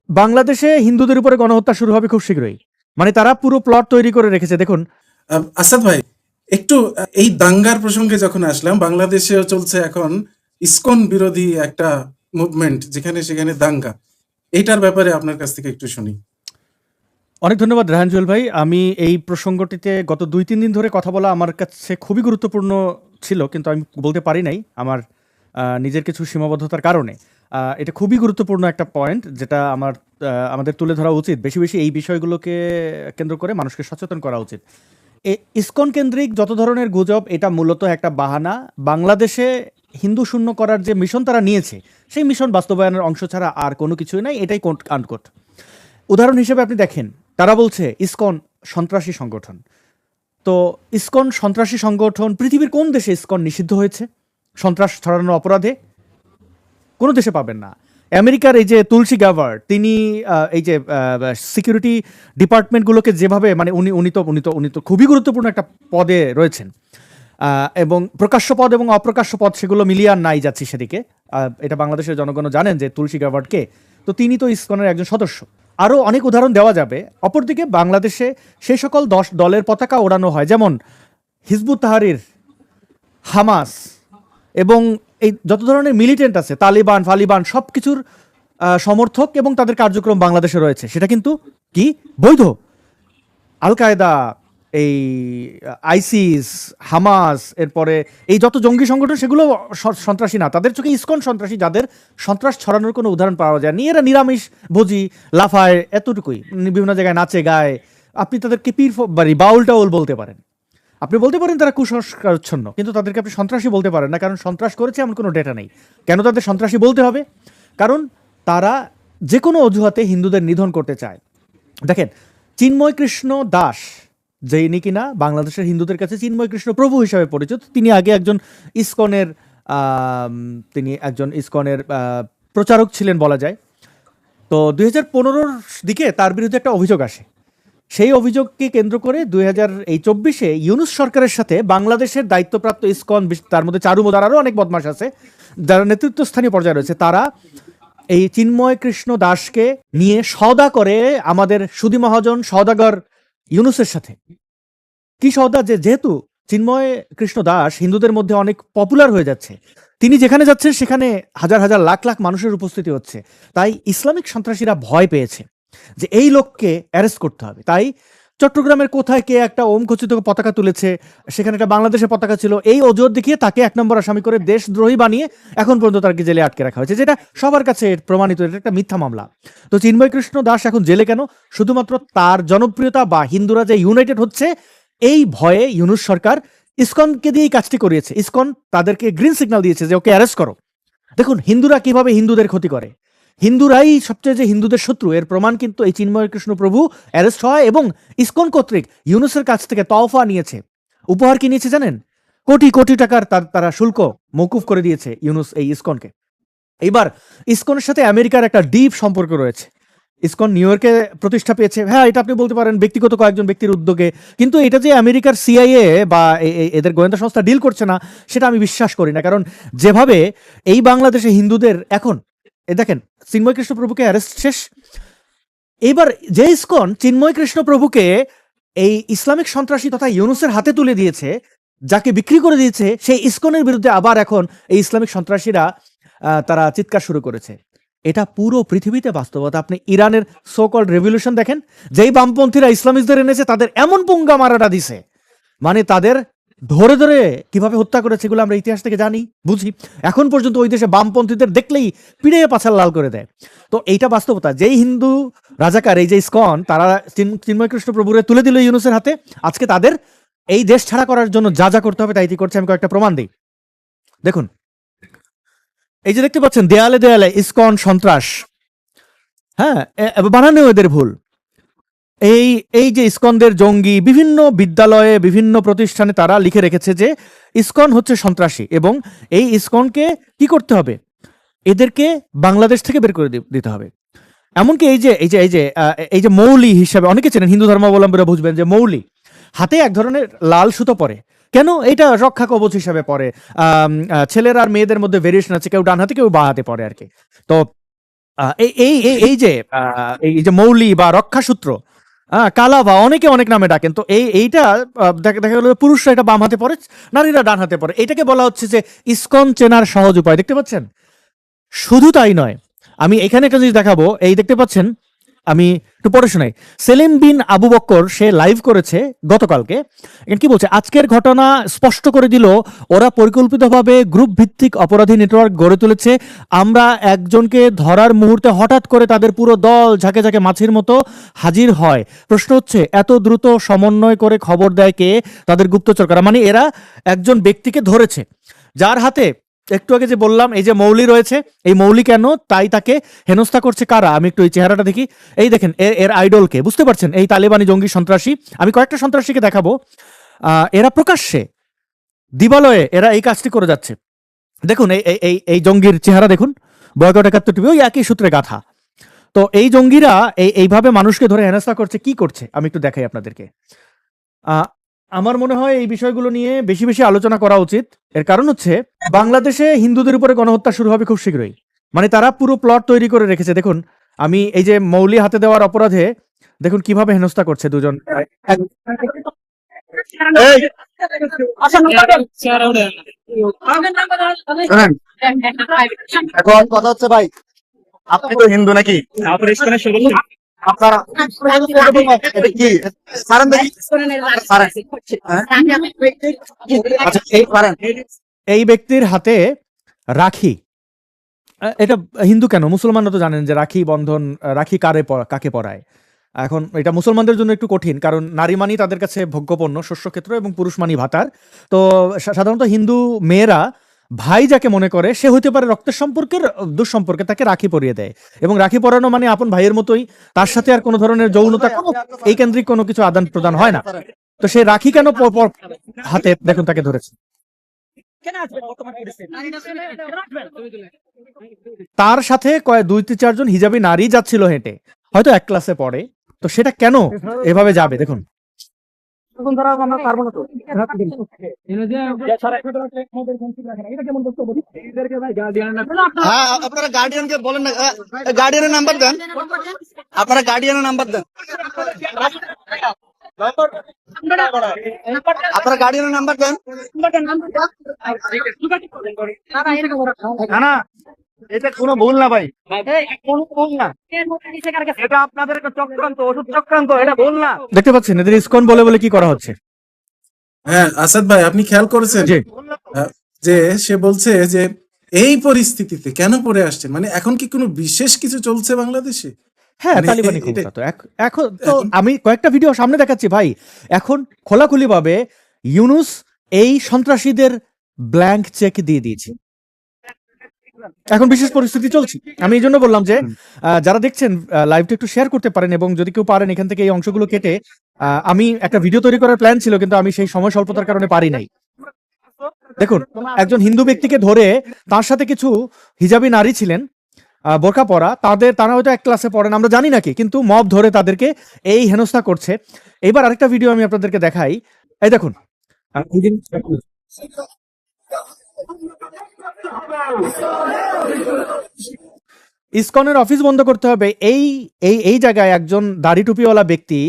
বাংলাদেশে হিন্দুদের উপরে গণহত্যা শুরু হবে খুব শীঘ্রই। মানে তারা পুরো প্লট তৈরি করে রেখেছে। দেখুন, আসাদ ভাই, একটু এই দাঙ্গার প্রসঙ্গে যখন আসলাম, বাংলাদেশেও চলছে এখন ইসকন বিরোধী একটা মুভমেন্ট, যেখানে সেখানে দাঙ্গা। এইটার ব্যাপারে আপনার কাছ থেকে একটু শুনি। অনেক ধন্যবাদ রেহান জুয়েল ভাই। আমি এই প্রসঙ্গটিতে গত ২-৩ দিন ধরে কথা বলা আমার কাছে খুবই গুরুত্বপূর্ণ ছিল, কিন্তু আমি বলতে পারি নাই আমার নিজের কিছু সীমাবদ্ধতার কারণে। এটা খুবই গুরুত্বপূর্ণ একটা পয়েন্ট, যেটা আমাদের তুলে ধরা উচিত। বেশি বেশি এই বিষয়গুলোকে কেন্দ্র করে মানুষকে সচেতন করা উচিত। ইসকন কেন্দ্রিক যত ধরনের গুজব, এটা মূলত একটা বাহানা। বাংলাদেশে হিন্দু শূন্য করার যে মিশন তারা নিয়েছে, সেই মিশন বাস্তবায়নের অংশ ছাড়া আর কোনো কিছুই নাই। এটাই কোট আনকোট। উদাহরণ হিসেবে আপনি দেখেন, তারা বলছে ইসকন সন্ত্রাসী সংগঠন। তো ইসকন সন্ত্রাসী সংগঠন, পৃথিবীর কোন দেশে ইসকন নিষিদ্ধ হয়েছে সন্ত্রাস ছড়ানোর অপরাধে? কোনো দেশে পাবেন না। আমেরিকার এই যে তুলসী গ্যাবার্ড, তিনি এই যে সিকিউরিটি ডিপার্টমেন্টগুলোকে যেভাবে, মানে উনি তো খুবই গুরুত্বপূর্ণ একটা পদে রয়েছেন, এবং প্রকাশ্য পদ এবং অপ্রকাশ্য পদ সেগুলো মিলিয়ে আর নাই যাচ্ছি সেদিকে। এটা বাংলাদেশের জনগণও জানেন যে তুলসী গ্যাবার্ডকে, তো তিনি তো ইসকনের একজন সদস্য। আরও অনেক উদাহরণ দেওয়া যাবে। অপরদিকে বাংলাদেশে সেই সকল 10 দলের পতাকা ওড়ানো হয়, যেমন হিজবুত তাহরির, হামাস এবং এই যত ধরনের মিলিটেন্ট আছে, তালিবান ফালিবান, সব কিছুর সমর্থক এবং তাদের কার্যক্রম বাংলাদেশে রয়েছে। সেটা কিন্তু কি বৈধ? আল কায়দা, এই আইসিস, হামাস, এরপরে এই যত জঙ্গি সংগঠন, সেগুলো সন্ত্রাসী না। তাদের চোখে ইসকন সন্ত্রাসী, যাদের সন্ত্রাস ছড়ানোর কোনো উদাহরণ পাওয়া যায় নি। এরা নিরামিষ ভোজি, লাফায়, এতটুকুই। বিভিন্ন জায়গায় নাচে গায়। আপনি তাদেরকে পীর বাউল টাউল বলতে পারেন, আপনি বলতে পারেন তারা কুসংস্কারচ্ছন্ন, কিন্তু তাদেরকে আপনি সন্ত্রাসী বলতে পারেন না, কারণ সন্ত্রাস করেছে এমন কোনো ডেটা নেই। কেন তাদের সন্ত্রাসী বলতে হবে? কারণ তারা যে কোনো অজুহাতে হিন্দুদের নিধন করতে চায়। দেখেন, চিন্ময় কৃষ্ণ দাস, যিনি কিনা বাংলাদেশের হিন্দুদের কাছে চিন্ময় কৃষ্ণ প্রভু হিসাবে পরিচিত, তিনি আগে একজন ইসকনের প্রচারক ছিলেন বলা যায়। তো 2015-র দিকে তার বিরুদ্ধে একটা অভিযোগ আসে। সেই অভিযোগকে কেন্দ্র করে 2024-এ ইউনূস সরকারের সাথে বাংলাদেশের দায়িত্বপ্রাপ্ত ইসকন, তার মধ্যে চারু মোদার, আরও অনেক বদমাশ আছে যারা নেতৃত্বস্থানীয় পর্যায়ে রয়েছে, তারা এই চিন্ময় কৃষ্ণ দাসকে নিয়ে সওদা করে আমাদের সুধী মহাজন সওদাগর ইউনূসের সাথে। কি সওদা? যেহেতু চিন্ময় কৃষ্ণ দাস হিন্দুদের মধ্যে অনেক পপুলার হয়ে যাচ্ছে, তিনি যেখানে যাচ্ছেন সেখানে হাজার হাজার লাখ লাখ মানুষের উপস্থিতি হচ্ছে, তাই ইসলামিক সন্ত্রাসীরা ভয় পেয়েছে যে এই লোককে অ্যারেস্ট করতে হবে। তাই চট্টগ্রামের কোথায় কে একটা ওম খচিত পতাকা তুলেছে, সেখানে একটা বাংলাদেশের পতাকা ছিল, এই অজুহাত দেখিয়ে তাকে 1 নম্বর আসামি করে দেশদ্রোহী বানিয়ে এখন পর্যন্ত তাকে জেলে আটকে রাখা হয়েছে, যেটা সবার কাছে প্রমাণিত। এটা একটা মিথ্যা মামলা। তো চিন্ময় কৃষ্ণ দাস এখন জেলে কেন? শুধুমাত্র তার জনপ্রিয়তা বা হিন্দুরা যে ইউনাইটেড হচ্ছে, এই ভয়ে ইউনূস সরকার ইসকনকে দিয়েই কাজটি করিয়েছে। ইসকন তাদেরকে গ্রিন সিগন্যাল দিয়েছে যে ওকে অ্যারেস্ট করো। দেখুন হিন্দুরা কিভাবে হিন্দুদের ক্ষতি করে। হিন্দুরাই সবচেয়ে যে হিন্দুদের শত্রু, এর প্রমাণ কিন্তু এই চিন্ময় কৃষ্ণ প্রভু অ্যারেস্ট হয় এবং ইসকন কর্তৃক ইউনূসের কাছ থেকে তওফা নিয়েছে। উপহার কি নিয়েছে জানেন? কোটি কোটি টাকার তারা শুল্ক মওকুফ করে দিয়েছে ইউনূস এই ইসকনকে। এইবার ইসকনের সাথে আমেরিকার একটা ডিপ সম্পর্ক রয়েছে। ইসকন নিউ ইয়র্কে প্রতিষ্ঠা পেয়েছে। হ্যাঁ, এটা আপনি বলতে পারেন ব্যক্তিগত কয়েকজন ব্যক্তির উদ্যোগে, কিন্তু এটা যে আমেরিকার সিআইএ বা এদের গোয়েন্দা সংস্থা ডিল করছে না, সেটা আমি বিশ্বাস করি না। কারণ যেভাবে এই বাংলাদেশে হিন্দুদের এখন, দেখেন চিন্ময় কৃষ্ণ প্রভুকে অ্যারেস্ট শেষ, এবার যে ইসকন চিন্ময় কৃষ্ণ প্রভুকে এই ইসলামিক সন্ত্রাসী তথা ইউনূসের হাতে তুলে দিয়েছে, যাকে বিক্রি করে দিয়েছে, সেই ইসকনের বিরুদ্ধে আবার এখন এই ইসলামিক সন্ত্রাসীরা তারা চিৎকার শুরু করেছে। এটা পুরো পৃথিবীতে বাস্তবতা। আপনি ইরানের সো কল্ড রেভলিউশন দেখেন, যেই বামপন্থীরা ইসলামিস্টদের এনেছে তাদের এমন পুঙ্গা মারাটা দিছে, মানে তাদের ধরে ধরে কিভাবে হত্যা করেছে, এগুলো আমরা ইতিহাস থেকে জানি, বুঝি। এখন পর্যন্ত ওই দেশে বামপন্থীদের দেখলেই পিড়ে পাছাল লাল করে দেয়। তো এইটা বাস্তবতা। যেই হিন্দু রাজাকার, এই যে ইসকন, তারা চিন্ময় কৃষ্ণ প্রভুরে তুলে দিল ইউনূসের হাতে, আজকে তাদের এই দেশ ছাড়া করার জন্য যা যা করতে হবে তাই করছে। আমি কয়েকটা প্রমাণ দিই। দেখুন, এই যে দেখতে পাচ্ছেন দেয়ালে দেয়ালে ইসকন সন্ত্রাস, হ্যাঁ, বানানো এদের ভুল। এই যে ইসকনদের জঙ্গি, বিভিন্ন বিদ্যালয়ে বিভিন্ন প্রতিষ্ঠানে তারা লিখে রেখেছে যে ইসকন হচ্ছে সন্ত্রাসী, এবং এই ইসকনকে কি করতে হবে? এদেরকে বাংলাদেশ থেকে বের করে দিতে হবে। এমনকি এই যে মৌলি হিসাবে অনেকে চেনেন, হিন্দু ধর্মাবলম্বীরা বুঝবেন যে মৌলি হাতে এক ধরনের লাল সুতো পরে। কেন? এটা রক্ষা কবচ হিসাবে পরে। ছেলের আর মেয়েদের মধ্যে ভেরিয়েশন আছে, কেউ ডান হাতে কেউ বাঁ হাতে পরে আর কি। তো এই এই এই এই যে এই যে মৌলি বা রক্ষাসূত্র, কালা বা অনেকে অনেক নামে ডাকেন, তো এইটা দেখা গেল পুরুষরা এটা বাম হাতে পড়ে, নারীরা ডান হাতে পড়ে। এটাকে বলা হচ্ছে যে ইসকন চেনার সহজ উপায়। দেখতে পাচ্ছেন? শুধু তাই নয়, আমি এখানে একটা জিনিস দেখাবো। এই দেখতে পাচ্ছেন, আমি একটু পড়ে শোনাই। সেলিম বিন আবু বক্কর সে লাইভ করেছে গতকালকে। এখানে কি বলছে? আজকের ঘটনা স্পষ্ট করে দিল ওরা পরিকল্পিতভাবে গ্রুপ ভিত্তিক অপরাধী নেটওয়ার্ক গড়ে তুলেছে। আমরা একজনকে ধরার মুহূর্তে হঠাৎ করে তাদের পুরো দল ঝাঁকে ঝাঁকে মাছির মতো হাজির হয়। প্রশ্ন হচ্ছে, এত দ্রুত সমন্বয় করে খবর দেয় কে? তাদের গুপ্তচর করা। মানে এরা একজন ব্যক্তিকে ধরেছে যার হাতে, একটু আগে যে বললাম এই যে মৌলি রয়েছে, এই মৌলি কেন, তাই তাকে হেনস্থা করছে কারা? আমি একটু এই চেহারাটা দেখি। এই দেখেন এর আইডলকে, বুঝতে পারছেন? এই তালেবানি জঙ্গি সন্ত্রাসী। আমি কয়েকটা সন্ত্রাসীকে দেখাবো। এরা প্রকাশ্যে দিবালয়ে এরা এই কাজটি করে যাচ্ছে। দেখুন এই জঙ্গির চেহারা দেখুন, বয়কট ৭১ টিভি, ওই একই সূত্রে গাথা। তো এই জঙ্গিরা এইভাবে মানুষকে ধরে হেনস্থা করছে। কি করছে আমি একটু দেখাই আপনাদেরকে। আমার মনে হয় এই বিষয়গুলো নিয়ে বেশি বেশি আলোচনা করা উচিত। এর কারণ হচ্ছে, বাংলাদেশে হিন্দুদের উপরে গণহত্যা শুরু হবে খুব শীঘ্রই। মানে তারা পুরো প্লট তৈরি করে রেখেছে। দেখুন, আমি এই যে মৌলি হাতে দেওয়ার অপরাধে দেখুন কিভাবে হেনস্থা করছে দুজন। এই, এখন কথা হচ্ছে ভাই, আপনি তো হিন্দু নাকি? আপনারা এটা কি পারেন দেখি? পারেন? হ্যাঁ? আচ্ছা, এই পারেন? এই ব্যক্তির হাতে রাখি। এটা হিন্দু কেন, মুসলমানরা তো জানেন যে রাখি বন্ধন, রাখি কাকে পরায়। এখন এটা মুসলমানদের জন্য একটু কঠিন, কারণ নারী মানি তাদের কাছে ভোগ্যপণ্য, শস্যক্ষেত্র, এবং পুরুষ মানি ভাতার। তো সাধারণত হিন্দু মেয়েরা ভাই যাকে মনে করে সে হইতে পারে রক্তের সম্পর্কের, দুঃসম্পর্কে, তাকে রাখি পরিয়ে দেয়। এবং রাখি পরানো মানে আপন ভাইয়ের মতোই, তার সাথে আর কোনো ধরনের যৌনতা, কোনো এই কেন্দ্রিক কোনো কিছু আদান প্রদান হয় না। তো সে রাখি কেন হাতে, দেখুন তাকে ধরেছে। তার সাথে ২-৪ জন হিজাবি নারী যাচ্ছিল হেঁটে, হয়তো এক ক্লাসে পড়ে। তো সেটা কেন এভাবে যাবে? দেখুন, হ্যাঁ, আপনারা গার্ডিয়ানকে বলেন না, গার্ডিয়ানের নাম্বার দেন, আপনারা গার্ডিয়ানের নাম্বার দেন, আপনারা গার্ডিয়ানের নাম্বার দেন। না না, এটা কোনো ভুল না ভাই, কোনো ভুল না, এটা আপনাদের একটা চক্রান্ত, ওষুধ চক্রান্ত, এটা ভুল না। দেখতে পাচ্ছেন এদের ইসকন বলে বলে কি করা হচ্ছে। হ্যাঁ আসাদ ভাই, আপনি খেয়াল করেছেন জি। যে সে বলছে যে এই পরিস্থিতিতে কেন পড়ে আসছেন? মানে এখন কি কোনো বিশেষ কিছু চলছে বাংলাদেশে? হ্যাঁ, মানে তালিবানি এটা ক্ষমতা তো এখন তো আমি কয়েকটা ভিডিও সামনে দেখাচ্ছি ভাই। এখন খোলাখুলি ভাবে ইউনুস এই সন্ত্রাসীদের ব্ল্যাঙ্ক চেক দিয়ে দিয়েছে। এখন বিশেষ পরিস্থিতি চলছে। আমি এই জন্য বললাম যে যারা দেখছেন লাইভটা একটু শেয়ার করতে পারেন, এবং যদি কেউ পারেন এখান থেকে এই অংশগুলো কেটে, আমি একটা ভিডিও তৈরি করার প্ল্যান ছিল, কিন্তু আমি সেই সময় স্বল্পতার কারণে পারি নাই। দেখুন, একজন হিন্দু ব্যক্তিকে ধরে, তার সাথে কিছু হিজাবি নারী ছিলেন বোরকা পরা, তারা হয়তো এক ক্লাসে পড়েন, আমরা জানি নাকি, কিন্তু মব ধরে তাদেরকে এই হেনস্থা করছে। এবার আরেকটা ভিডিও আমি আপনাদেরকে দেখাই। এই দেখুন, ইসকনের অফিস বন্ধ করতে হবে, এই এই এই জায়গায় একজন দাড়ি টুপিওয়ালা ব্যক্তি,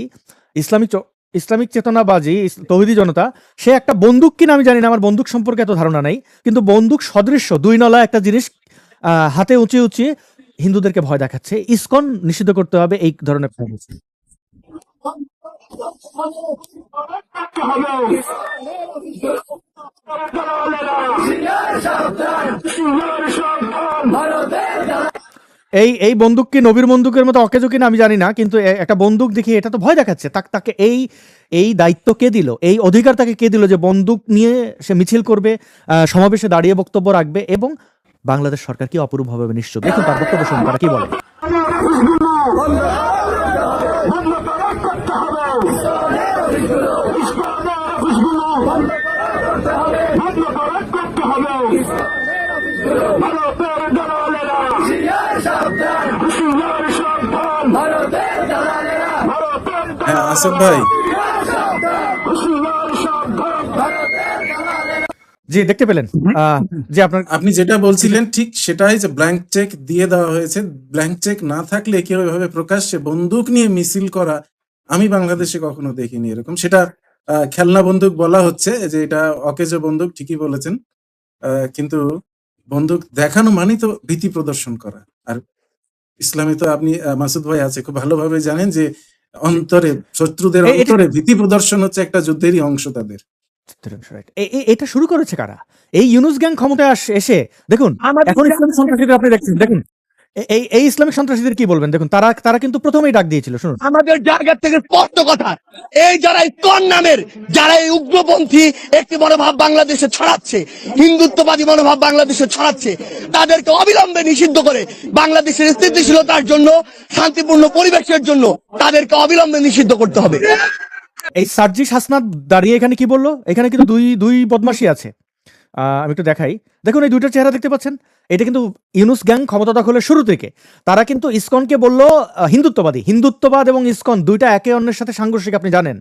ইসলামিক চেতনাবাজি তৌহিদি জনতা, সে একটা বন্দুক কিনা আমি জানি না, আমার বন্দুক সম্পর্কে এত ধারণা নাই, কিন্তু বন্দুক সদৃশ্য ২ নলা একটা জিনিস হাতে উঁচিয়ে উঁচিয়ে হিন্দুদেরকে ভয় দেখাচ্ছে। ইসকন নিষিদ্ধ করতে হবে এই ধরনের। এই বন্দুক কি নবীর বন্দুকের মতো অকেজো কিনা আমি জানি না, কিন্তু একটা বন্দুক দেখি এটা তো ভয় দেখাচ্ছে। তাকে এই দায়িত্ব কে দিল, এই অধিকার তাকে কে দিল যে বন্দুক নিয়ে সে মিছিল করবে, সমাবেশে দাঁড়িয়ে বক্তব্য রাখবে? এবং বাংলাদেশ সরকার কি অপরূপ হবে নিশ্চয়। দেখুন তার বক্তব্য শুনুন, তারা কি বলে। হ্যাঁ আসাদ ভাই, জি দেখতে পেলেন যে আপনার আপনি যেটা বলছিলেন ঠিক সেটাই, যে ব্ল্যাঙ্ক চেক দিয়ে দেওয়া হয়েছে। ব্ল্যাঙ্ক চেক না থাকলে কেউ এভাবে প্রকাশ্যে বন্দুক নিয়ে মিছিল করা আমি বাংলাদেশে কখনো দেখিনি এরকম। সেটা খেলনা বন্দুক বলা হচ্ছে, যে এটা অকেজো বন্দুক, ঠিকই বলেছেন। কিন্তু বন্দুক দেখানো মানেই তো ভীতি প্রদর্শন করা। আর ইসলামে তো আপনি মাসুদ ভাই আছে, খুব ভালোভাবে জানেন যে অন্তরে, শত্রুদের অন্তরে ভীতি প্রদর্শন হচ্ছে একটা যুদ্ধেরই অংশ তাদের। Right. এটা শুরু করেছে কারা? এই ইউনুস গ্যাং ক্ষমতায় এসে দেখুন এখন ইসলামিক সন্ত্রাসীদের আপনি দেখছেন, দেখুন এই ইসলামিক সন্ত্রাসীদের কি বলবেন, দেখুন তারা কিন্তু প্রথমেই ডাক দিয়েছিল, শুনুন। আমাদের জায়গা থেকে স্পষ্ট কথা, এই যারা ইসকন নামের, যারা এই উগ্রপন্থী একটি মনোভাব বাংলাদেশে ছড়াচ্ছে, হিন্দুত্ববাদী মনোভাব বাংলাদেশে ছড়াচ্ছে, তাদেরকে অবিলম্বে নিষিদ্ধ করে বাংলাদেশের স্থিতিশীলতার জন্য, শান্তিপূর্ণ পরিবেশের জন্য তাদেরকে অবিলম্বে নিষিদ্ধ করতে হবে। এই সার্জিস হাসনাত দাঁড়িয়ে এখানে কি বললো? এখানে কিন্তু দুই বদমাশি আছে, আমি একটু দেখাই। দেখুন এই দুইটার চেহারা দেখতে পাচ্ছেন, এটা কিন্তু ইউনুস গ্যাং ক্ষমতা দখলের শুরু থেকে তারা কিন্তু ইসকনকে বললো হিন্দুত্ববাদী। হিন্দুত্ববাদ এবং ইসকন দুইটা একে অন্যের সাথে সাংঘর্ষিক, আপনি জানেন।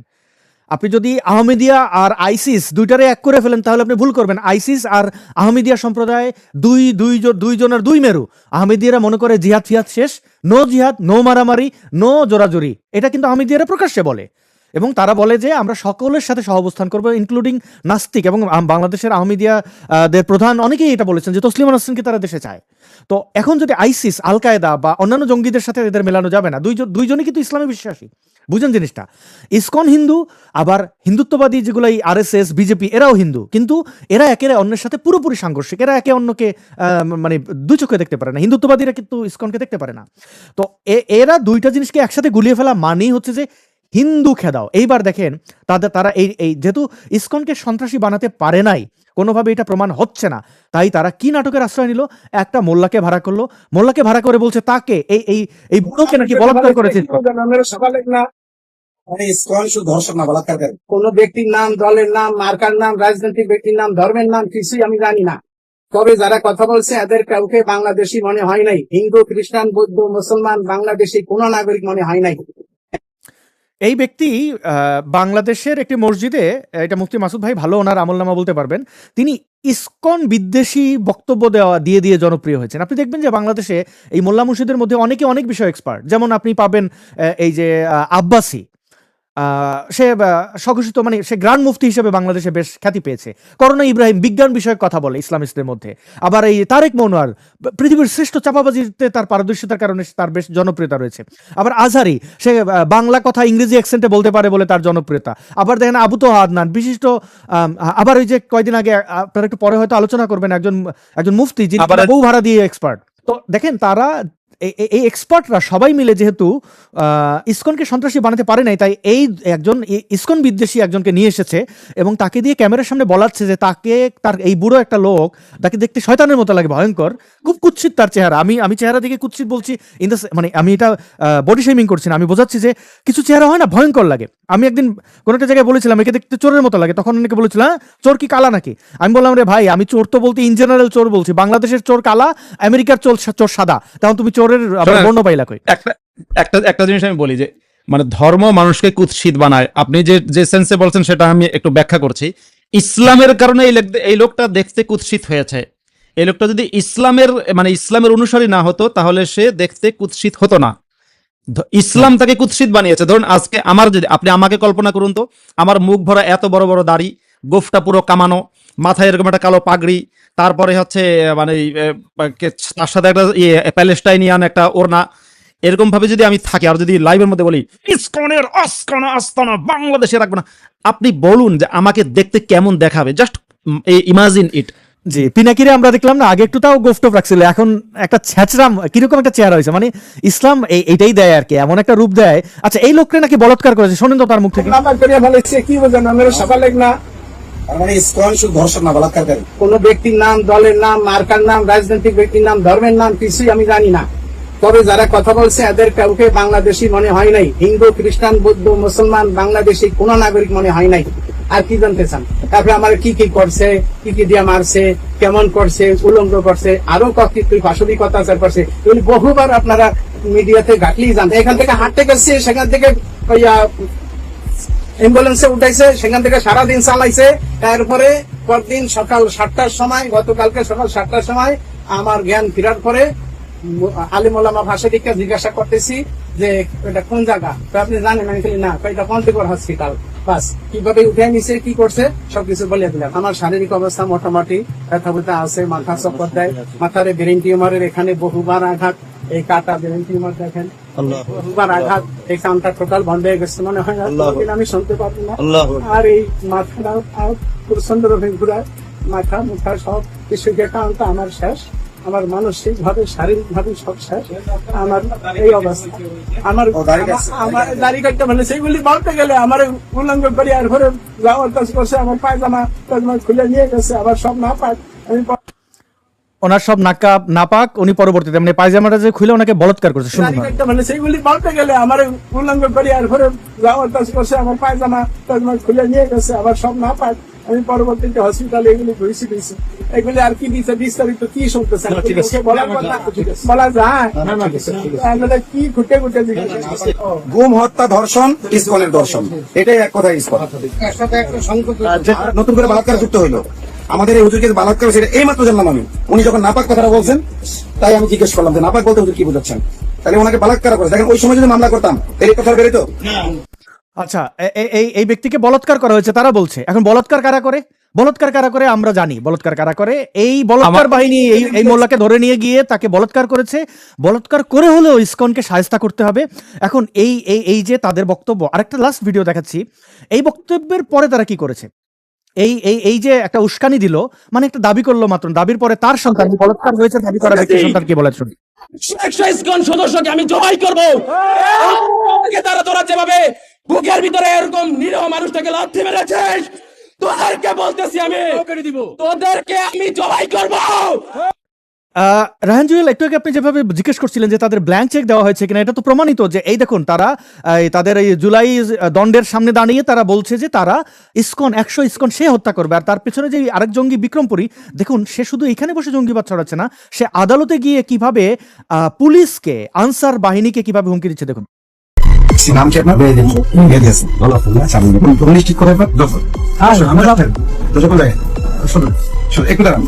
আপনি যদি আহমেদিয়া আর আইসিস দুইটারে এক করে ফেলেন তাহলে আপনি ভুল করবেন। আইসিস আর আহমেদিয়া সম্প্রদায় দুইজনের দুই মেরু। আহমেদিয়ারা মনে করে জিহাদ ফিহাদ শেষ, নো জিহাদ, নো মারামারি, নো জোরাজুরি, এটা কিন্তু আহমেদিয়ারা প্রকাশ্যে বলে। এবং তারা বলে যে আমরা সকলের সাথে সহাবস্থান করবো, ইনক্লুডিং নাস্তিক। এবং বাংলাদেশের আহমেদিয়াদের প্রধান অনেকেই এটা বলেছেন যে তসলিমা নাসরিনকে তারা দেশে চায়। তো এখন যদি আইসিস, আল কায়দা বা অন্যান্য জঙ্গিদের সাথে এদের মেলানো যাবে না। দুইজনই কিন্তু ইসলামে বিশ্বাসী, বুঝেন জিনিসটা। ইসকন হিন্দু, আবার হিন্দুত্ববাদী যেগুলো এই আরএসএস, বিজেপি, এরাও হিন্দু, কিন্তু এরা একে অন্যের সাথে পুরোপুরি সাংঘর্ষিক। এরা একে অন্যকে মানে দুই চোখে দেখতে পারে না। হিন্দুত্ববাদীরা কিন্তু ইসকনকে দেখতে পারে না। তো এরা দুইটা জিনিসকে একসাথে গুলিয়ে ফেলা মানেই হচ্ছে যে হিন্দু খেদাও। এইবার দেখেন তারা এই যেহেতু ইসকনকে সন্ত্রাসী বানাতে পারে নাই, কোনোভাবে এটা প্রমাণ হচ্ছে না, তাই তারা কি নাটকের আশ্রয় নিল? একটা মোল্লাকে ভাড়া করলো, মোল্লাকে ভাড়া করে বলছে তাকে এই বুড়োকে নাকি বলাৎকার করেছে। ইসকন শুধু ধর্ষণ না, বলাৎকার করে। কোন ব্যক্তির নাম, দলের নাম, মার্কার নাম, রাজনৈতিক ব্যক্তির নাম, ধর্মের নাম কিছুই আমি জানি না। তবে যারা কথা বলছে এদের কাউকে বাংলাদেশি মনে হয় নাই। হিন্দু, খ্রিস্টান, বৌদ্ধ, মুসলমান, বাংলাদেশি কোন নাগরিক মনে হয় নাই। এই ব্যক্তি বাংলাদেশের একটি মসজিদে, এটা মুফতি মাসুদ ভাই ভালো ওনার আমলনামা বলতে পারবেন, তিনি ইসকন বিদ্বেষী বক্তব্য দিয়ে জনপ্রিয় হয়েছেন। আপনি দেখবেন যে বাংলাদেশে এই মোল্লা মুর্শিদের মধ্যে অনেকে অনেক বিষয় এক্সপার্ট। যেমন আপনি পাবেন এই যে আব্বাসী, সে স্বঘোষিত, মানে সে গ্র্যান্ড মুফতি হিসেবে বাংলাদেশে বেশ খ্যাতি পেয়েছে। করোনা ইব্রাহিম বিজ্ঞান বিষয়ক কথা বলে ইসলামিস্টদের মধ্যে। আবার এই তারেক মনোয়ার পৃথিবীর শ্রেষ্ঠ চাপাবাজিতে তার পারদর্শিতার কারণে তার বেশ জনপ্রিয়তা রয়েছে। আবার আজহারি, সে বাংলা কথা ইংরেজি অ্যাকসেন্টে বলতে পারে বলে তার জনপ্রিয়তা। আবার দেখেন আবু তোহা আদনান বিশিষ্ট, আবার ওই যে কয়দিন আগে, আপনারা একটু পরে হয়তো আলোচনা করবেন, একজন মুফতি যিনি বউ ভাড়া দিয়ে এক্সপার্ট। তো দেখেন তারা এই এক্সপার্টরা সবাই মিলে যেহেতু ইসকনকে সন্ত্রাসী বানাতে পারে নাই, তাই এই একজন ইসকন বিদ্বেষী একজনকে নিয়ে এসেছে এবং তাকে দিয়ে ক্যামেরার সামনে বলাচ্ছে যে তার এই বুড়ো একটা লোক, তাকে দেখতে শয়তানের মতো লাগে, ভয়ঙ্কর, খুব কুৎসিত তার চেহারা। আমি চেহারা দেখে কুৎসিত বলছি মানে আমি এটা বডি শেমিং করছি না, আমি বোঝাচ্ছি যে কিছু চেহারা হয় না ভয়ঙ্কর লাগে। আমি একদিন কোনো একটা জায়গায় বলেছিলাম একে দেখতে চোরের মতো লাগে, তখন অনেকে বলেছিল হ্যাঁ চোর কি কালা নাকি? আমি বললাম রে ভাই, আমি চোর তো বলতে ইন জেনারেল চোর বলছি, বাংলাদেশের চোর কালা, আমেরিকার চোর সাদা, তখন তুমি চোরের বর্ণ পাইলা কই? একটা জিনিস আমি বলি যে মানে ধর্ম মানুষকে কুৎসিত বানায়। আপনি যে সেন্সে বলছেন সেটা আমি একটু ব্যাখ্যা করছি। ইসলামের কারণে এই লোকটা দেখতে কুৎসিত হয়েছে। এই লোকটা যদি ইসলামের অনুসারী না হতো তাহলে সে দেখতে কুৎসিত হতো না। ইসলাম তাকে কুৎসিত বানিয়েছে। ধরুন আজকে আপনি আমাকে কল্পনা করুন তো, আমার মুখ ভরা এত বড় বড় দাড়ি, গোফটা পুরো কামানো, মাথায় এরকম একটা কালো পাগড়ি, তারপরে হচ্ছে মানে তার সাথে একটা প্যালেস্টাইনিয়ান একটা ওড়না, এরকম ভাবে যদি আমি থাকি আর যদি লাইভের মধ্যে বলি ইসকনের আস্তানা বাংলাদেশে রাখবো না, আপনি বলুন যে আমাকে দেখতে কেমন দেখাবে? Just imagine it. জি, পিনাকিরে আমরা দেখলাম না আগে একটু তাও গোফটোপ রাখছিল, এখন একটা ছ্যাচরাম কিরকম একটা চেহারা হয়েছে। মানে ইসলাম এইটাই দেয় আর কি, এমন একটা রূপ দেয়। আচ্ছা, এই লোকটা নাকি বলাৎকার করেছে, শোনেন তো তার মুখ থেকে। কি বোঝেন আমরা সকালে না, ইসকন শুধু ধর্ষণ না, বলাৎকার করে। কোন ব্যক্তির নাম, দলের নাম, মার্কার নাম, রাজনৈতিক ব্যক্তির নাম, ধর্মের নাম কিছুই আমি জানি না। তবে যারা কথা বলছে এদের কাউকে বাংলাদেশি মনে হয় নাই। হিন্দু, খ্রিস্টান, বৌদ্ধ, মুসলমান, বাংলাদেশি কোন নাগরিক মনে হয় নাই। আর কি জানতে চান? তারপরে আমার কি করছে, কি দিয়া মারছে, কেমন করছে, উলঙ্গ করছে, আরো তুই পাশবিক অত্যাচার করছে, এগুলি বহুবার আপনারা মিডিয়াতে ঘাটলেই জানতে। এখান থেকে হাঁটতে গেছে, সেখান থেকে অ্যাম্বুলেন্সে উঠাইছে, সেখান থেকে সারাদিন চালাইছে, তারপরে পরদিন সকাল 7টার সময়, গতকালকে সকাল 7টার সময় আমার জ্ঞান ফেরার পরে আলিম ওলামা ভাষাটিকে জিজ্ঞাসা করতেছি যে এটা কোন জায়গা, তো আপনি জানেন? আমি বলি না, এটা পঞ্চগড় হসপিটাল। বাস কিভাবে উঠে নিছে, কি করছে সবকিছু বলে দিলাম। আমার শারীরিক অবস্থা মোটামুটি ব্যথা ব্যথা আছে, মাথা চক্কর দেয়, মাথার ব্রেন টিউমারের এখানে বহুবার আঘাত, এই কাটা ব্রেন টিউমার দেখেন, বহুবার আঘাত, এই কানটা টোটাল বন্ধ হয়ে গেছে মনে হয়, আমি শুনতে পারবো না। আর এই মাথাটা প্রচন্ড রকম ঘুরায়, মাথা মুখা সব কিছু, কানটা আমার শেষ, আমার মানসিক ভাবে শারীরিক ভাবে সব শেষ। আমার এই অবস্থা, আমার দাড়ি কাটতে মানে সেইগুলি বলতে গেলে আমার উল্লঙ্ঘ করি, আর ঘরে যাওয়ার কাজ করছে, আমার পায়জামা টায়জামা খুলে নিয়ে গেছে, আবার সব না পাক। আমি ওনার সব নাপাক, উনি পরবর্তীতে মানে পায়জামাটা যে খুলে ওনাকে বলৎকার করছে, শুনুন। দাড়ি কাটতে মানে সেইগুলি বলতে গেলে আমার উল্লঙ্ঘ করি, আর ঘরে যাওয়ার কাজ করছে, আমার পায়জামা টায়জামা খুলে নিয়ে গেছে, আবার সব না পাক। আমি পরবর্তীতে হসপিটালে এগুলি ঘুরেছি দিয়েছি, এগুলি আর কি দিচ্ছে বিস্তারিত কি শুনতেছেন বলা যায়, কি ঘুটে ঘুটে গুম, হত্যা, ধর্ষণ, ইসকনের দর্শন, এটাই এক কথা ইসকন। নতুন করে বালাৎকার যুক্ত হইলো, আমাদের এই হুজুরকে বালাৎকার সেটা এই মাত্র জানলাম আমি। উনি যখন নাপাক কথাটা বলছেন, তাই আমি জিজ্ঞেস করলাম যে নাপাক বলতে হুজুর কি বোঝাচ্ছেন, তাহলে ওনাকে বালাৎকার করে দেখেন। ওই সময় যদি মামলা করতাম এই কথা বেরোতো। আচ্ছা, এই ব্যক্তিকে বলাৎকার করা হয়েছে তারা বলছে। এখন বলাৎকার কারা করে? বলাৎকার কারা করে আমরা জানি। বলাৎকার কারা করে? এই বলাৎকার বাহিনী এই মোল্লাকে ধরে নিয়ে গিয়ে তাকে বলাৎকার করেছে। বলাৎকার করে হলেও ইসকনকে শায়েস্তা করতে হবে। এখন এই যে তাদের বক্তব্য, আরেকটা লাস্ট ভিডিও দেখাচ্ছি। এই বক্তব্যের পরে তারা কি করেছে? এই যে একটা উস্কানি দিল, মানে একটা দাবি করলো মাত্র, দাবির পরে তার সন্তান বলাৎকার হয়েছে দাবি করা ব্যক্তির সন্তান কি বলে শুনি। 100 ইসকন সদস্যকে আমি জবাই করবো। তারা তোরা যেভাবে বুকের ভিতরে এরকম নিরীহ মানুষটাকে লাথি মেরেছিস, তোদেরকে বলতেছি আমি, তোদেরকে আমি জবাই করবো। রাহান জুয়েল, একটু আগে আপনি যেভাবে জিজ্ঞেস করছিলেন যে তাদের ব্ল্যাঙ্ক চেক দেওয়া হয়েছে কিনা, এটা তো প্রমাণিত যে এই দেখুন তারা তাদের এই জুলাই দণ্ডের সামনে দাঁড়িয়ে তারা বলছে যে তারা ইসকন 100 ইসকন সে হত্যা করবে। আর তার পেছনে যে আরেক জঙ্গি বিক্রমপুরী, দেখুন সে শুধু এখানে বসে জঙ্গিবাদ ছড়াচ্ছে না, সে আদালতে গিয়ে কিভাবে পুলিশকে, আনসার বাহিনীকে কিভাবে হুমকি দিচ্ছে দেখুন। নাম কি আপনার? ভালো, নিশ্চিত করে আমরা একটু দাঁড়ান,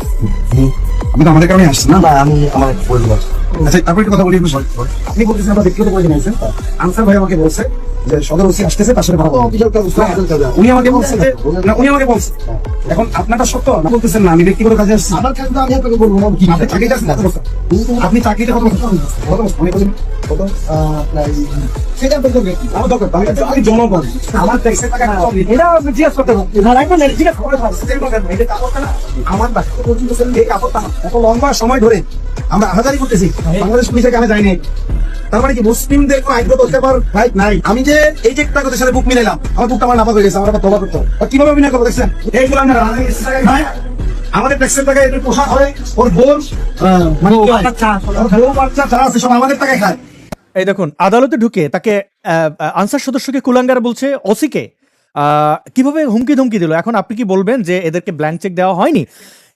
আপনি তো আমাদের কারণে আসছেন না? আমি আমার পরিবার। আচ্ছা, তারপর একটা কথা বলি। আপনি বলতেছেন আমরা ব্যক্তিগত পরিচয় নিয়েছেন। আনসার ভাই আমাকে বলছে যে সদর ওসি আসতেছে, তার সাথে উনি আমাকে বলছে যে উনি আমাকে বলছে, এখন আপনারটা সত্য না বলতেছেন না, আমি ব্যক্তিগত কাজে আসছি। আমার কাছে তো আমি আপনাকে বলবো না, আপনি চাকরিটা আছেন, আপনি চাকরিটা কত সেটা আমার দরকার, আমি জনগণ আমার ট্যাক্সের টাকা এটা জিজ্ঞেস করতে হবে, আমার এই কাপড়টা এত লম্বা সময় ধরে আমরা আহাজারি করতেছি, বাংলাদেশ পুলিশের কানে যায়নি। তার মানে কি মুসলিমদের কোনো আগ্রহ অধিকার রাইট নাই? আমি যে এই যে একটা সাথে বুক মিলাইলাম, আমার বুকটা আমার নাপাক হয়ে গেছে, আমার আবার তবা করতে হবে। কিভাবে অভিনয় করবো দেখছেন? এইগুলো আমরা আমাদের ট্যাক্সের টাকায় একটু পোশাক হয়, ওর বোন মানে বউ বাচ্চা যারা আছে সব আমাদের টাকায় খায়। এই দেখুন আদালতে ঢুকে তাকে আনসার সদস্যকে কুলাঙ্গার বলছে, ওসিকে কিভাবে হুমকি ধমকি দিল। এখন আপনি কি বলবেন যে এদেরকে ব্ল্যাঙ্ক চেক দেওয়া হয়নি?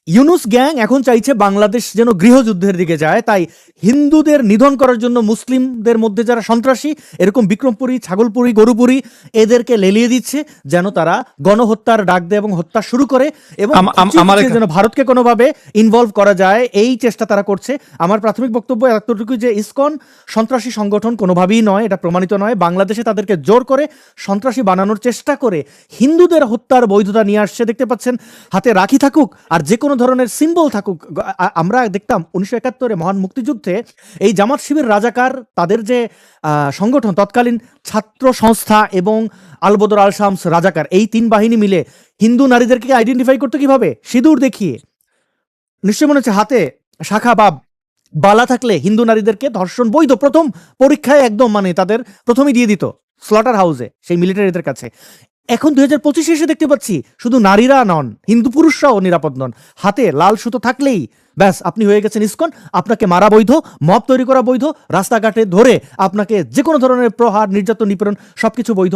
ইউনুস গ্যাং এখন চাইছে বাংলাদেশ যেন গৃহযুদ্ধের দিকে যায়, তাই হিন্দুদের নিধন করার জন্য মুসলিমদের মধ্যে যারা সন্ত্রাসী, এরকম বিক্রমপুরী, ছাগলপুরী, গরুপুরী, এদেরকে লেলিয়ে দিচ্ছে যেন তারা গণহত্যার ডাক দেয় এবং হত্যা শুরু করে, এবং যেন ভারতকে কোনোভাবে ইনভলভ করা যায়, এই চেষ্টা তারা করছে। আমার প্রাথমিক বক্তব্য এতটুকু যে ইসকন সন্ত্রাসী সংগঠন কোনোভাবেই নয়, এটা প্রমাণিত নয়। বাংলাদেশে তাদেরকে জোর করে সন্ত্রাসী বানানোর চেষ্টা করে হিন্দুদের হত্যার বৈধতা নিয়ে আসছে। দেখতে পাচ্ছেন হাতে রাখি থাকুক আর যে কোনো ধরনের সিম্বল থাকুক, আমরা দেখতাম 1971 মহান মুক্তিযুদ্ধে এই জামাত শিবির রাজাকার, তাদের যে সংগঠন তৎকালীন ছাত্র সংস্থা এবং আলবদর আল শামস রাজাকার, এই 3 বাহিনী মিলে হিন্দু নারীদেরকে আইডেন্টিফাই করতে কিভাবে, সিঁদুর দেখিয়ে। নিশ্চয় মনে হচ্ছে হাতে শাখা বা বালা থাকলে হিন্দু নারীদেরকে ধর্ষণ বৈধ, প্রথম পরীক্ষায় একদম মানে তাদের প্রথমেই দিয়ে দিত স্লটার হাউসে সেই মিলিটারিদের কাছে। এখন 2025 এসে দেখতে পাচ্ছি শুধু নারীরা নন, হিন্দু পুরুষরাও নিরাপদ নন। হাতে লাল সুতো থাকলেই ব্যাস আপনি হয়ে গেছেন ইসকন, আপনাকে মারা বৈধ, মব তৈরি করা বৈধ, রাস্তাঘাটে ধরে আপনাকে যে কোনো ধরনের প্রহার, নির্যাতন, নিপীড়ন সবকিছু বৈধ।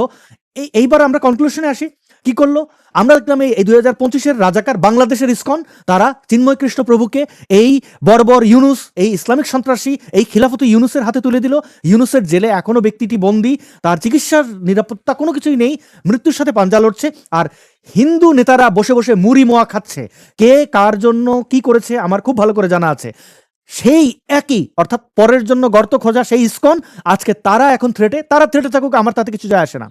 এইবার আমরা কনক্লুশনে আসি, কি করলো? আমরা দেখলাম এই 2025-এর রাজাকার বাংলাদেশের ইসকন, তারা চিন্ময় কৃষ্ণ প্রভুকে এই বর্বর ইউনুস, এই ইসলামিক সন্ত্রাসী, এই খিলাফত ইউনুসের হাতে তুলে দিল। ইউনুসের জেলে এখনো ব্যক্তিটি বন্দী, তার চিকিৎসার নিরাপত্তা কোনো কিছুই নেই, মৃত্যুর সাথে পাঞ্জা লড়ছে। আর হিন্দু নেতারা বসে বসে মুড়ি মোয়া খাচ্ছে। কে কার জন্য কি করেছে আমার খুব ভালো করে জানা আছে। সেই একই, অর্থাৎ পরের জন্য গর্ত খোঁজা সেই ইসকন আজকে তারা এখন তারা থ্রেটে থাকুক, আমার তাতে কিছু যায় আসে না।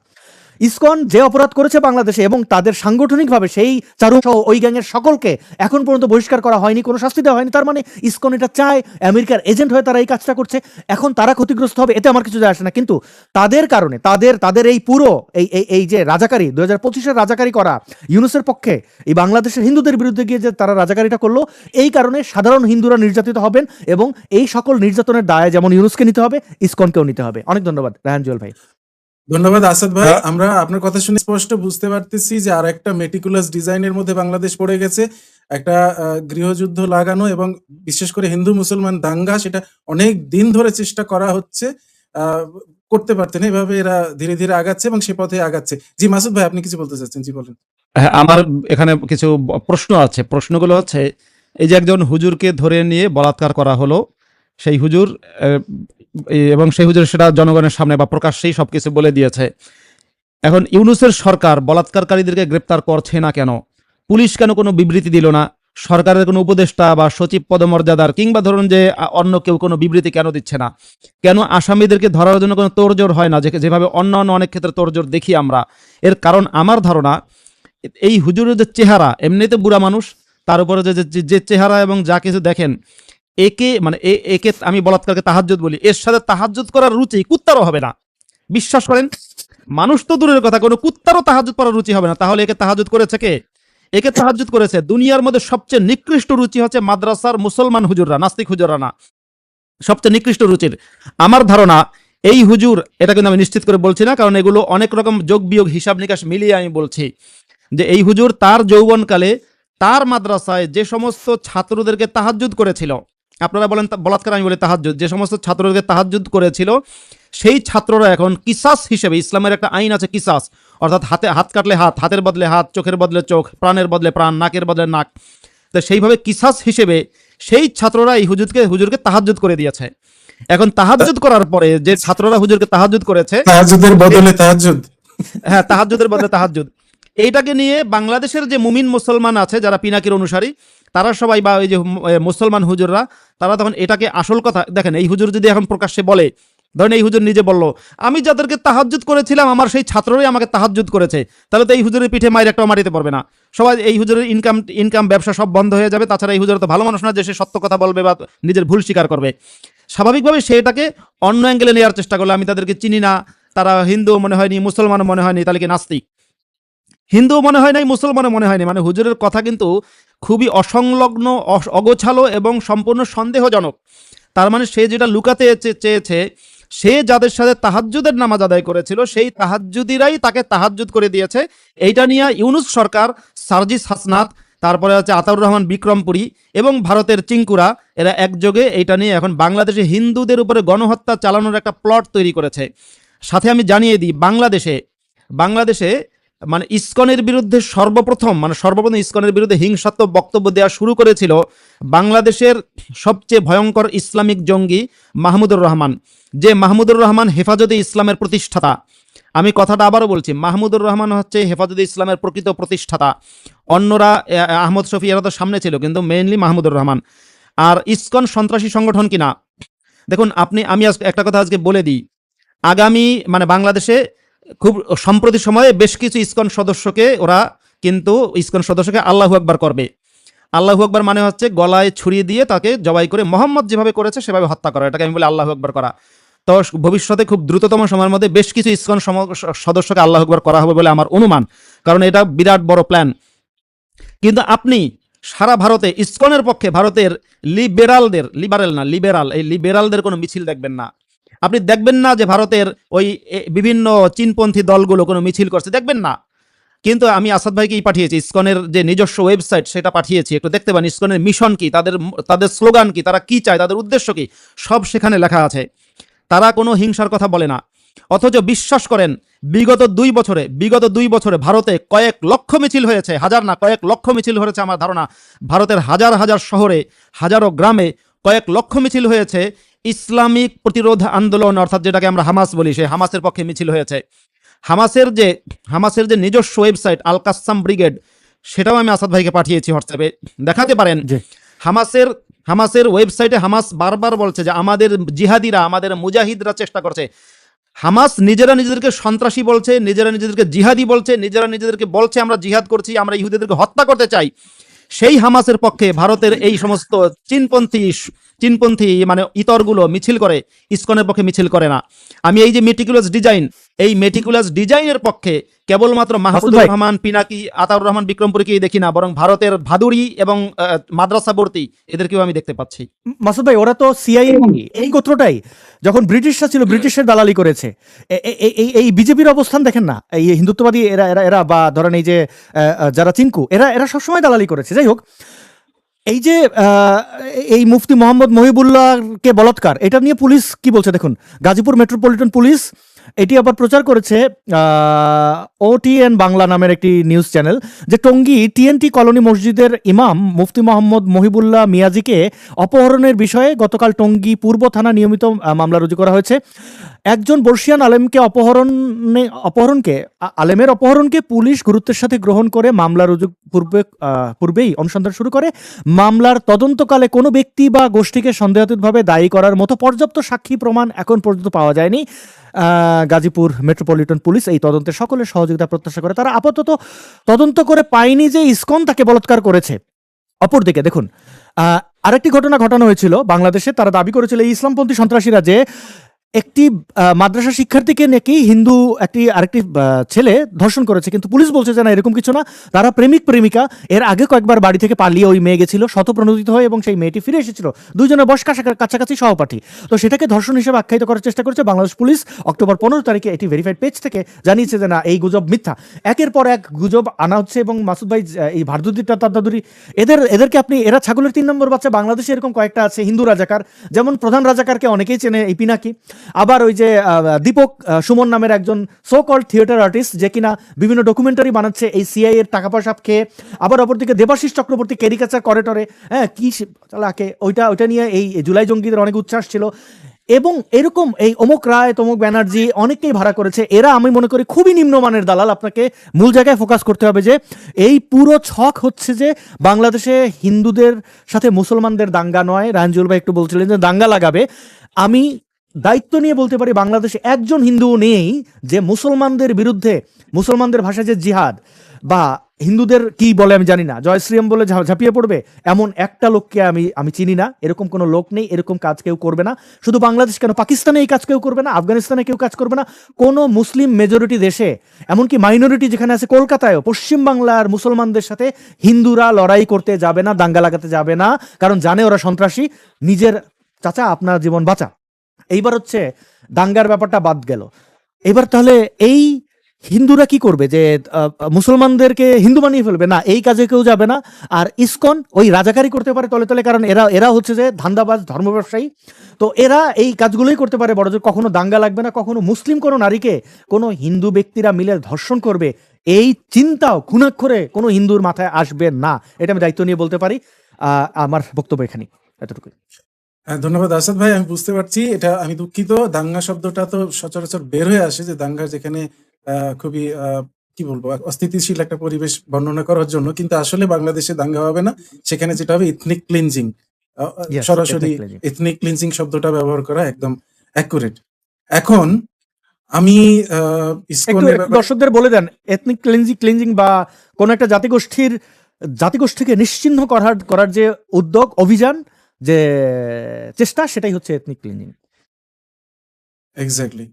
ইসকন যে অপরাধ করেছে বাংলাদেশে এবং তাদের সাংগঠনিকভাবে সেই চারু সহ ওই গ্যাংয়ের সকলকে এখন পর্যন্ত বহিষ্কার করা হয়নি, কোনো শাস্তি দেওয়া হয়নি। তার মানে ইসকন এটা চায়, আমেরিকার এজেন্ট হয়ে তারা এই কাজটা করছে। এখন তারা ক্ষতিগ্রস্ত হবে, এতে আমার কিছু যায় আসে না। কিন্তু তাদের কারণে তাদের এই পুরো এই যে রাজাকারী 2025-এর রাজাকারী করা ইউনুসের পক্ষে এই বাংলাদেশের হিন্দুদের বিরুদ্ধে গিয়ে যে তারা রাজাকারিটা করলো, এই কারণে সাধারণ হিন্দুরা নির্যাতিত হবেন এবং এই সকল নির্যাতনের দায় যেমন ইউনুসকে নিতে হবে, ইসকনকেও নিতে হবে। অনেক ধন্যবাদ রায়হান জুয়েল ভাই। ধন্যবাদ আসাদ ভাই। আমরা আপনার কথা শুনে স্পষ্ট বুঝতে পারতেছি যে আর একটা মেটিকুলাস ডিজাইনের মধ্যে বাংলাদেশ পড়ে গেছে। একটা গৃহযুদ্ধ লাগানো এবং বিশেষ করে হিন্দু মুসলমান দাঙ্গা, সেটা অনেক দিন ধরে চেষ্টা করা হচ্ছে। করতে পারতেন, এভাবে এরা ধীরে ধীরে আগাচ্ছে এবং সে পথে আগাচ্ছে। জি মাসুদ ভাই, আপনি কিছু বলতে চাচ্ছেন? জি বলেন। হ্যাঁ, আমার এখানে কিছু প্রশ্ন আছে। প্রশ্নগুলো হচ্ছে, এই যে একজন হুজুরকে ধরে নিয়ে বলাৎকার করা হলো, সেই হুজুর এবং সেই হুজুর সেটা জনগণের সামনে বা প্রকাশ্যেই সবকিছু বলে দিয়েছে। এখন ইউনুসের সরকার বলাৎকারকারীদেরকে গ্রেপ্তার করছে না কেন? পুলিশ কেন কোনো বিবৃতি দিল না? সরকারের কোনো উপদেষ্টা বা সচিব পদমর্যাদার কিংবা ধরুন যে অন্য কেউ কোনো বিবৃতি কেন দিচ্ছে না? কেন আসামিদেরকে ধরার জন্য কোনো তোড়জোড় হয় না, যেভাবে অন্য অনেক ক্ষেত্রে তোড়জোড় দেখি আমরা? এর কারণ আমার ধারণা, এই হুজুরের যে চেহারা, এমনিতে বুড়া মানুষ, তার উপরে যে চেহারা এবং যা কিছু দেখেন, একে আমি বলাৎকারকে তাহাজ্জুদ বলি, এর সাথে তাহাজ্জুদ করার রুচি কুত্তারও হবে না। বিশ্বাস করেন, মানুষ তো দূরের কথা, কোনো কুত্তারও তাহাজ্জুদ করার রুচি হবে না। তাহলে একে তাহাজ্জুদ করেছে কে? একে তাহাজ্জুদ করেছে দুনিয়ার মধ্যে সবচেয়ে নিকৃষ্ট রুচি হচ্ছে মাদ্রাসার মুসলমান হুজুররা, নাস্তিক হুজুররা না, সবচেয়ে নিকৃষ্ট রুচির। আমার ধারণা এই হুজুর, এটা কিন্তু আমি নিশ্চিত করে বলছি না, কারণ এগুলো অনেক রকম যোগ বিয়োগ হিসাব নিকাশ মিলিয়ে আমি বলছি যে এই হুজুর তার যৌবনকালে তার মাদ্রাসায় যে সমস্ত ছাত্রদেরকে তাহাজ্জুদ করেছিল, আপনারা বলেন বলাৎকার, আমি বলি তাহাজ্জুদ, যে সমস্ত ছাত্রদেরকে তাহাজ্জুদ করেছিল, সেই ছাত্ররা এখন কিসাস হিসেবে, ইসলামের একটা আইন আছে কিসাস, অর্থাৎ হাত কাটলে হাত, হাতের বদলে হাত, চোখের বদলে চোখ, প্রাণের বদলে প্রাণ, নাকের বদলে নাক। তো সেইভাবে কিসাস হিসেবে সেই ছাত্ররা এই হুজুরকে তাহাজ্জুদ করে দিয়েছে। এখন তাহাজ্জুদ করার পরে যে ছাত্ররা হুজুরকে তাহাজ্জুদ করেছে, তাহাজ্জুদের বদলে তাহাজ্জুদ, হ্যাঁ, তাহাজ্জুদের বদলে তাহাজ্জুদ, এইটাকে নিয়ে বাংলাদেশের যে মুমিন মুসলমান আছে যারা পিনাকির অনুসারী, তারা সবাই, বা ওই যে মুসলমান হুজুররা, তারা তখন এটাকে আসল কথা দেখেন। এই হুজুর যদি এখন প্রকাশ্যে বলে, ধরেন এই হুজুর নিজে বলল, আমি যাদেরকে তাহাজ্জুদ করেছিলাম আমার সেই ছাত্ররাই আমাকে তাহাজ্জুদ করেছে, তাহলে তো এই হুজুরের পিঠে মায়ের একটা মারিতে পারবে না। সবাই, এই হুজুরের ইনকাম ব্যবসা সব বন্ধ হয়ে যাবে। তাছাড়া এই হুজুর তো ভালো মানুষ না যে সে সত্য কথা বলবে বা নিজের ভুল স্বীকার করবে। স্বাভাবিকভাবে সে এটাকে অন্য অ্যাঙ্গেলে নেওয়ার চেষ্টা করলো। আমি তাদেরকে চিনি না, তারা হিন্দু মনে হয়নি, মুসলমানও মনে হয়নি, তাহলে কি নাস্তিক? হিন্দু মনে হয় নাই, মুসলমানও মনে হয়নি। মানে হুজুরের কথা কিন্তু খুবই অসংলগ্ন, অগোছালো এবং সম্পূর্ণ সন্দেহজনক। তার মানে সে যেটা লুকাতে চেয়েছে, সে যাদের সাথে তাহাজ্জুদের নামাজ আদায় করেছিল সেই তাহাজ্জুদিরাই তাকে তাহাজ্জুদ করে দিয়েছে। এইটা নিয়ে ইউনুস সরকার, সার্জিস হাসনাত, তারপরে হচ্ছে আতাউর রহমান বিক্রমপুরী এবং ভারতের চিঙ্কুরা, এরা একযোগে এইটা নিয়ে এখন বাংলাদেশে হিন্দুদের উপরে গণহত্যা চালানোর একটা প্লট তৈরি করেছে। সাথে আমি জানিয়ে দিই, বাংলাদেশে মানে ইসকনের বিরুদ্ধে সর্বপ্রথম ইসকনের বিরুদ্ধে হিংসাত্মক বক্তব্য দেওয়া শুরু করেছিল বাংলাদেশের সবচেয়ে ভয়ঙ্কর ইসলামিক জঙ্গি মাহমুদুর রহমান, যে মাহমুদুর রহমান হেফাজতে ইসলামের প্রতিষ্ঠাতা। আমি কথাটা আবারও বলছি, মাহমুদুর রহমান হচ্ছে হেফাজতে ইসলামের প্রকৃত প্রতিষ্ঠাতা। অন্যরা আহমদ শফি এরা তো সামনে ছিল, কিন্তু মেইনলি মাহমুদুর রহমান। আর ইসকন সন্ত্রাসী সংগঠন কিনা দেখুন আমি একটা কথা আজকে বলে দিই, আগামী বাংলাদেশে খুব সম্প্রতি সময়ে বেশ কিছু ইসকন সদস্যকে আল্লাহু আকবার করবে। আল্লাহু আকবার মানে হচ্ছে গলায় ছুরি দিয়ে তাকে জবাই করে মোহাম্মদ যেভাবে করেছে সেভাবে হত্যা করা, এটাকে আমি বলি আল্লাহু আকবার করা। তো ভবিষ্যতে খুব দ্রুততম সময়ের মধ্যে বেশ কিছু ইসকন সদস্যকে আল্লাহু আকবার করা হবে বলে আমার অনুমান, কারণ এটা বিরাট বড় প্ল্যান। কিন্তু আপনি সারা ভারতে ইসকনের পক্ষে ভারতের লিবেরালদের কোনো মিছিল দেখবেন না। আপনি দেখবেন না যে ভারতের ওই বিভিন্ন চীনপন্থী দলগুলো কোনো মিছিল করছে, দেখবেন না। কিন্তু আমি আসাদ ভাইকেই পাঠিয়েছি, ইসকনের যে নিজস্ব ওয়েবসাইট সেটা পাঠিয়েছি, একটু দেখতে পান ইসকনের মিশন কি, তাদের স্লোগান কি, তারা কি চায়, তাদের উদ্দেশ্য কি, সব সেখানে লেখা আছে। তারা কোনো হিংসার কথা বলে না। অথচ বিশ্বাস করেন বিগত 2 বছরে ভারতে কয়েক লক্ষ মিছিল হয়েছে, হাজার না কয়েক লক্ষ মিছিল হয়েছে। আমার ধারণা ভারতের হাজার হাজার শহরে, হাজারো গ্রামে কয়েক লক্ষ মিছিল হয়েছে ইসলামিক প্রতিরোধ আন্দোলন, অর্থাৎ যেটাকে আমরা হামাস বলি, সেই হামাসের পক্ষে মিছিল হয়েছে। হামাসের যে নিজস্ব ওয়েবসাইট আল কাসাম ব্রিগেড, সেটাও আমি আসাদ ভাইকে পাঠিয়েছি হোয়াটসঅ্যাপে, দেখাতে পারেন। জি। হামাসের ওয়েবসাইটে হামাস বারবার বলছে যে আমাদের জিহাদিরা, আমাদের মুজাহিদরা চেষ্টা করছে। হামাস নিজেরা নিজেদেরকে সন্ত্রাসী বলছে, নিজেরা নিজেদেরকে জিহাদি বলছে, নিজেরা নিজেদেরকে বলছে আমরা জিহাদ করছি, আমরা ইহুদিদেরকে হত্যা করতে চাই। সেই হামাসের পক্ষে ভারতের এই সমস্ত চীনপন্থী মানে ইতরগুলো মিছিল করে, ইসকনের পক্ষে মিছিল করে না। আমি এই যে মেটিকুলাস ডিজাইনের পক্ষে কেবলমাত্র মাহমুদুর ভাই। রহমান পিনাকি, আতাউর রহমান বিক্রমপুরীকেই দেখি না, বরং ভারতের ভাদুড়ি এবং মাদ্রাসাবর্তী এদেরকেও আমি দেখতে পাচ্ছি। মাসুদ ভাই, ওরা তো সিআইএ এই গোত্রটাই, যখন ব্রিটিশরা ছিল ব্রিটিশের দালালি করেছে। এই বিজেপির অবস্থান দেখেন না, এই হিন্দুত্ববাদী এরা এরা এরা বা ধরেন এই যে যারা চিঙ্কু, এরা সবসময় দালালি করেছে। যাই হোক, এই যে এই মুফতি মোহাম্মদ মহিবুল্লাহকে বলাৎকার, এটা নিয়ে পুলিশ কি বলছে দেখুন। গাজীপুর মেট্রোপলিটন পুলিশ এটি আবার প্রচার করেছে OTN বাংলা নামের একটি নিউজ চ্যানেল, যে টঙ্গী TNT কলোনি মসজিদের ইমাম মুফতি মোহাম্মদ মহিবুল্লাহ মিয়াজিকে অপহরণের বিষয়ে গতকাল টঙ্গী পূর্ব থানা নিয়মিত মামলা রুজু করা হয়েছে। একজন বর্ষিয়ান আলেমকে আলেমের অপহরণকে পুলিশ গুরুত্বের সাথে গ্রহণ করে মামলা রুজু পূর্বেই অনুসন্ধান শুরু করে। মামলার তদন্তকালে কোনো ব্যক্তি বা গোষ্ঠীকে সন্দেহাতীতভাবে দায়ী করার মতো পর্যাপ্ত সাক্ষী প্রমাণ এখন পর্যন্ত পাওয়া যায়নি। গাজীপুর মেট্রোপলিটন পুলিশ এই তদন্তে সকলের সহযোগিতা প্রত্যাশা করে। তারা আপাতত তদন্ত করে পায়নি যে ইসকন তাকে বলাৎকার করেছে। অপরদিকে দেখুন, আরেকটি ঘটনা ঘটানো হয়েছিল বাংলাদেশে। তারা দাবি করেছিল এই ইসলামপন্থী সন্ত্রাসীরা যে একটি মাদ্রাসা শিক্ষার্থীকে নাকি আরেকটি ছেলে ধর্ষণ করেছে, কিন্তু পুলিশ বলছে যে না, এরকম কিছু না। তারা প্রেমিকা, এর আগে কয়েকবার বাড়ি থেকে পালিয়ে ওই মেয়ে গেছিল, শতপ্রণোদিত হয়ে, এবং সেই মেয়েটি ফিরে এসেছিল, দুইজনের বয়স কাছাকাছি সহপাঠী। তো সেটাকে ধর্ষণ হিসেবে আখ্যায়িত করার চেষ্টা করেছে বাংলাদেশ পুলিশ। অক্টোবর 15 তারিখে এটি ভেরিফাইড পেজ থেকে জানিয়েছে যে না, এই গুজব মিথ্যা। একের পর এক গুজব আনা হচ্ছে। এবং মাসুদ ভাই, এই ভারদুরি তাদাদুরি, এদেরকে আপনি, এরা ছাগলের 3 নম্বর বাচ্চা। বাংলাদেশে এরকম কয়েকটা আছে হিন্দু রাজাকার, যেমন প্রধান রাজাকারকে অনেকেই চেনে, এই পিনাকি। আবার ওই যে দীপক সুমন নামের একজন সো কল্ড থিয়েটার আর্টিস্ট, যে কিনা বিভিন্ন ডকুমেন্টারি বানাচ্ছে এই সিআই এর টাকা পয়সা খেয়ে। আবার অপরদিকে দেবাশিস চক্রবর্তী ক্যারিকাচার করে, হ্যাঁ, কি চালাকে, ওইটা নিয়ে এই জুলাই জঙ্গিদের অনেক উচ্ছ্বাস ছিল। এবং এরকম এই অমুক রায়, তমুক ব্যানার্জি, অনেককেই ভাড়া করেছে। এরা আমি মনে করি খুবই নিম্নমানের দালাল। আপনাকে মূল জায়গায় ফোকাস করতে হবে যে এই পুরো ছক হচ্ছে যে বাংলাদেশে হিন্দুদের সাথে মুসলমানদের দাঙ্গা নয়। রায়নজুল ভাই একটু বলছিলেন যে দাঙ্গা লাগাবে। আমি দায়িত্ব নিয়ে বলতে পারি, বাংলাদেশে একজন হিন্দু নেই যে মুসলমানদের বিরুদ্ধে, মুসলমানদের ভাষায় যে জিহাদ বা হিন্দুদের কি বলে আমি জানি না, জয় শ্রীরাম বলে ঝাঁপিয়ে পড়বে, এমন একটা লোককে আমি চিনি না। এরকম কোনো লোক নেই, এরকম কাজ কেউ করবে না। শুধু বাংলাদেশ কেন, পাকিস্তানে এই কাজ কেউ করবে না, আফগানিস্তানে কেউ কাজ করবে না। কোনো মুসলিম মেজরিটি দেশে, এমনকি মাইনরিটি যেখানে আছে, কলকাতায়ও পশ্চিমবাংলার মুসলমানদের সাথে হিন্দুরা লড়াই করতে যাবে না, দাঙ্গা লাগাতে যাবে না, কারণ জানে ওরা সন্ত্রাসী। নিজের চাচা আপনার জীবন বাঁচা। এইবার হচ্ছে দাঙ্গার ব্যাপারটা বাদ গেল। এবার তাহলে এই হিন্দুরা কি করবে, যে মুসলমানদেরকে হিন্দু বানিয়ে ফেলবে? না, এই কাজে কেউ যাবে না। আর ইসকন ওই রাজাকারি করতে পারে তলে তলে, কারণ এরা হচ্ছে যে ধান্দাবাজ ধর্ম ব্যবসায়ী। তো এরা এই কাজগুলোই করতে পারে বড় জোর। কখনো দাঙ্গা লাগবে না, কখনো মুসলিম কোনো নারীকে কোনো হিন্দু ব্যক্তিরা মিলে ধর্ষণ করবে, এই চিন্তাও ঘুণাক্ষরে কোনো হিন্দুর মাথায় আসবে না। এটা আমি দায়িত্ব নিয়ে বলতে পারি। আমার বক্তব্য এখানেই, এতটুকুই। হ্যাঁ, ধন্যবাদ আসাদ ভাই। আমি বুঝতে পারছি, এটা আমি দুঃখিত। দাঙ্গা শব্দটা তো সচরাচর বের হয়ে আসে, যে দাঙ্গা যেখানে খুবই কি বলবো, অস্থিতিশীল একটা পরিবেশ বর্ণনা করার জন্য, কিন্তু আসলে বাংলাদেশে দাঙ্গা হবে না। সেখানে যেটা হবে ইথনিক ক্লিনজিং, Yes, সরাসরি ethnic cleansing. এথনিক ক্লিনজিং শব্দটা ব্যবহার করা একদম অ্যাকুরেট। এখন আমি একটু ইসকনের ব্যাপারে দর্শকদের বলে দেন, এথনিক ক্লিনজিং বা কোন একটা জাতিগোষ্ঠীকে নিশ্চিহ্ন করার যে উদ্যোগ, অভিযান, যে চেষ্টা, সেটাই হচ্ছে এথনিক ক্লিনজিং। এক্স্যাক্টলি।